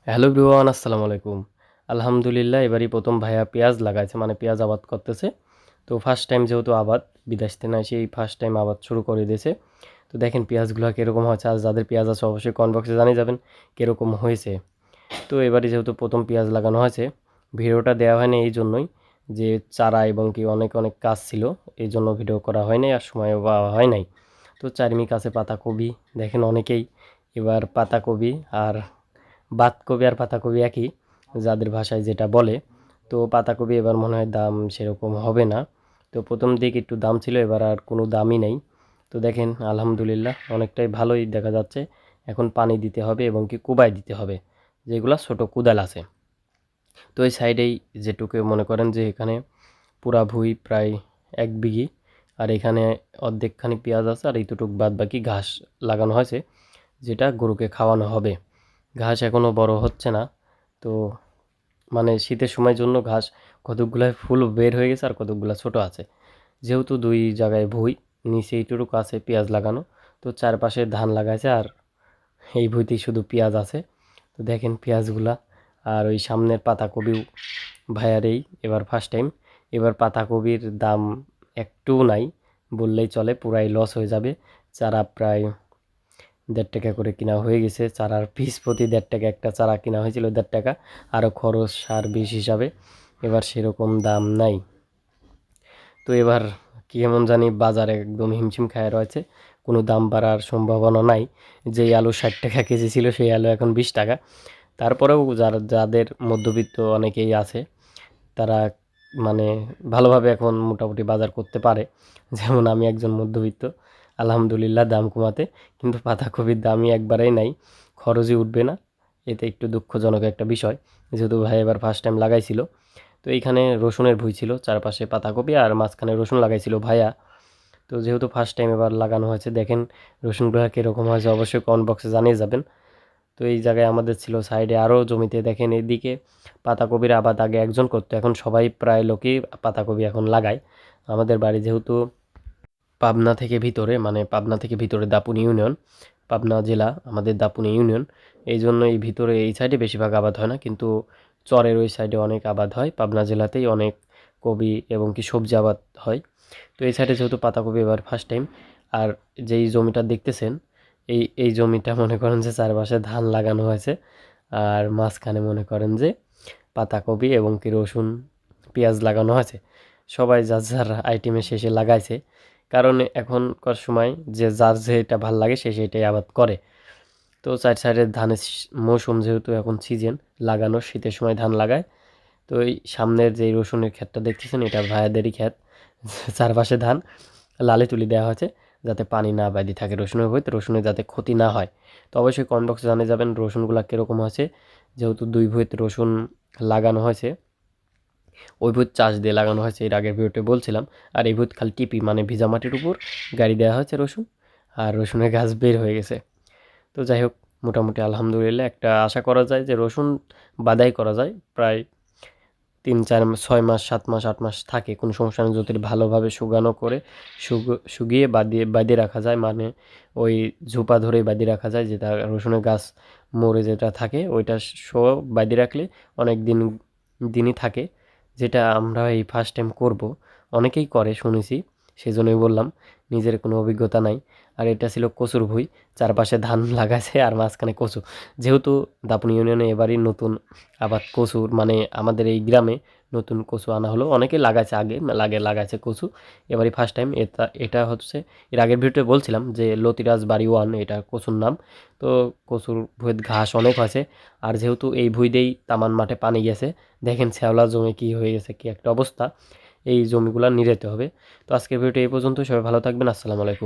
Hello everyone, আসসালামু আলাইকুম। আলহামদুলিল্লাহ, এবারই প্রথম ভাইয়া পেঁয়াজ লাগাইছে, মানে পেঁয়াজ আবাদ করতেছে। তো ফার্স্ট টাইম যেহেতু আবাদ, বিদেশ থেকে এসে এই ফার্স্ট টাইম আবাদ শুরু করে দিয়েছে। তো দেখেন পেঁয়াজগুলো কীরকম হয়েছে। আর যাদের পেঁয়াজ আছে অবশ্যই কমেন্ট বক্সে জানিয়ে যাবেন কীরকম হয়েছে। তো এবারে যেহেতু প্রথম পেঁয়াজ লাগানো হয়েছে, ভিডিওটা দেওয়া হয়নি এই জন্যই যে চারা এবং কি অনেক অনেক কাজ ছিল, এই জন্য ভিডিও করা হয় নাই আর সময়ও পাওয়া হয় নাই। তো চারিমিক আছে পাতাকপি, দেখেন অনেকেই এবার পাতাকপি আর বাঁধকপি আর পাতাকপি একই, যাদের ভাষায় যেটা বলে। তো পাতাকপি এবার মনে হয় দাম সেরকম হবে না। তো প্রথম দিকে একটু দাম ছিল, এবার আর কোনো দামই নেই। তো দেখেন আলহামদুলিল্লাহ অনেকটাই ভালোই দেখা যাচ্ছে। এখন পানি দিতে হবে এবং কি কোবাই দিতে হবে, যেগুলো ছোট কোদাল আছে। তো এই সাইডেই যেটুকু মনে করেন যে এখানে পুরা ভুঁই প্রায় 1 বিঘি, আর এখানে অর্ধেকখানি পেঁয়াজ আছে আর এইটুকু বাদ বাকি ঘাস লাগানো হয়েছে, যেটা গরুকে খাওয়ানো হবে। ঘাস এখনও বড় হচ্ছে না। তো মানে শীতের সময়ের জন্য ঘাস কতকগুলো ফুল বের হয়ে গেছে আর কতকগুলো ছোট আছে। যেহেতু দুই জায়গায় ভুঁই, নিচে এইটুকু আছে পেঁয়াজ লাগানো, তো চারপাশে ধান লাগাইছে আর এই ভুঁইতেই শুধু পেঁয়াজ আছে। তো দেখেন পেঁয়াজগুলা। আর ওই সামনের পাতাকপিও ভাইয়ারেই এবার ফার্স্ট টাইম। এবার পাতাকপির দাম একটুও নাই বললেই চলে, পুরাই লস হয়ে যাবে। চারা প্রায় 1.5 টাকা করে কিনা হয়ে গেছে, চারার পিস প্রতি 1.5 টাকা, একটা চারা কিনা হয়েছিল 1.5 টাকা, আরও খরচ সার বিষ হিসাবে এবার সেরকম দাম নাই। তো এবার কেমন জানি বাজারে একদম হিমশিম খায় রয়েছে, কোনো দাম বাড়ার সম্ভাবনা নাই। যেই আলু 60 টাকা কেজি ছিল সেই আলু এখন 20 টাকা। তারপরেও যাদের মধ্যবিত্ত অনেকেই আছে, তারা মানে ভালোভাবে এখন মোটামুটি বাজার করতে পারে। যেমন আমি একজন মধ্যবিত্ত, আলহামদুলিল্লাহ দাম কমাতে, কিন্তু পাতাকপির দামই একবারেই নাই, খরচই উঠবে না। এতে একটু দুঃখজনক একটা বিষয়, যেহেতু ভাই এবার ফার্স্ট টাইম লাগাইছিল। তো এইখানে রসুনের ভুঁই ছিল, চারপাশে পাতাকপি আর মাঝখানে রসুন লাগাইছিল ভাইয়া। তো যেহেতু ফার্স্ট টাইম এবার লাগানো হয়েছে, দেখেন রসুনগুলো কীরকম হয়েছে অবশ্যই কমেন্ট বক্সে জানিয়ে যাবেন। তো এই জায়গায় আমাদের ছিল সাইডে আরও জমিতে, দেখেন এদিকে পাতাকপির আবাদ আগে একজন করতো, এখন সবাই প্রায় লোকই পাতাকপি এখন লাগায়। আমাদের বাড়ি যেহেতু পাবনা থেকে ভিতরে, মানে পাবনা থেকে ভিতরে দাপুনি ইউনিয়ন, পাবনা জেলা আমাদের দাপুনি ইউনিয়ন, এই জন্য এই ভিতরে এই সাইডে বেশিরভাগ আবাদ হয় না, কিন্তু চরের ওই সাইডে অনেক আবাদ হয়। পাবনা জেলাতেই অনেক কপি এবং কি সবজি আবাদ হয়। তো এই সাইডে যেহেতু পাতাকপি এবার ফার্স্ট টাইম। আর যেই জমিটা দেখতেছেন, এই জমিটা মনে করেন যে চারপাশে ধান লাগানো হয়েছে, আর মাঝখানে মনে করেন যে পাতাকপি এবং কি রসুন পেঁয়াজ লাগানো হয়েছে। সবাই যার যার আইটেমের শেষে লাগাইছে, কারণ এখনকার সময় যে যার যেটা ভাল লাগে সে সেটাই আবাদ করে। তো চার সাইডে ধানের মৌসুম, যেহেতু এখন সিজন লাগানোর, শীতের সময় ধান লাগায়। তো এই সামনের যে রসুনের ক্ষেতটা দেখতেছেন, এটা ভাইয়াদেরই ক্ষেত। চারপাশে ধান লালে তুলি দেওয়া হয়েছে, যাতে পানি না বাইদি থাকে রসুনের ভুঁইতে, রসুনের যাতে ক্ষতি না হয়। তো অবশ্যই কমেন্ট বক্সে জানিয়ে যাবেন রসুনগুলো কীরকম হয়েছে। যেহেতু 2 ভুঁইতে রসুন লাগানো হয়েছে, ওই ভুঁই চাষ দিয়ে লাগানো হয়েছে, এর আগের ভিডিওতে বলছিলাম। আর এই ভুঁই খালি টিপি, মানে ভিজা মাটির উপর গাড়ি দেওয়া হয়েছে রসুন, আর রসুনের গাছ বের হয়ে গেছে। তো যাই হোক, মোটামুটি আলহামদুলিল্লাহ একটা আশা করা যায় যে রসুন বাদাই করা যায় প্রায় 3, 4, 6 মাস, 7 মাস, 8 মাস থাকে, কোনো সমস্যা নেই, যদি ভালোভাবে শুকানো করে শুকিয়ে বাঁধিয়ে রাখা যায়, মানে ওই ঝোপা ধরেই বাঁধিয়ে রাখা যায়, যেটা রসুনের গাছ মরে যেটা থাকে ওইটা বাঁধিয়ে রাখলে অনেক দিনই থাকে। যেটা আমরা এই ফার্স্ট টাইম করব, অনেকেই করে শুনেছি, সেজন্যই বললাম, নিজের কোনো অভিজ্ঞতা নাই। আর এটা ছিল কচুর ভুঁই, চারপাশে ধান লাগাছে আর মাঝখানে কচু। যেহেতু দাপুনি ইউনিয়নে এবারই নতুন আবাদ কচুর, মানে আমাদের এই গ্রামে নতুন কচু আনা হলো, অনেকে লাগাইছে আগে লাগাইছে কচু, এবারই ফার্স্ট টাইম। এটা হচ্ছে, এর আগের ভিডিওতে বলছিলাম যে লতিরাজ বাড়ি 1 এটা কচুর নাম। তো কচুর ভুঁইত ঘাস অনেক হয়েছে, আর যেহেতু এই ভুঁই দিয়েই তামান মাঠে পানি গেছে, দেখেন শ্যাওলা জমি কী হয়ে গেছে, কী একটা অবস্থা। এই জমিগুলো নিড়াতে হবে। তো আজকের ভিডিওটা এই পর্যন্ত, সবাই ভালো থাকবেন, আসসালামু আলাইকুম।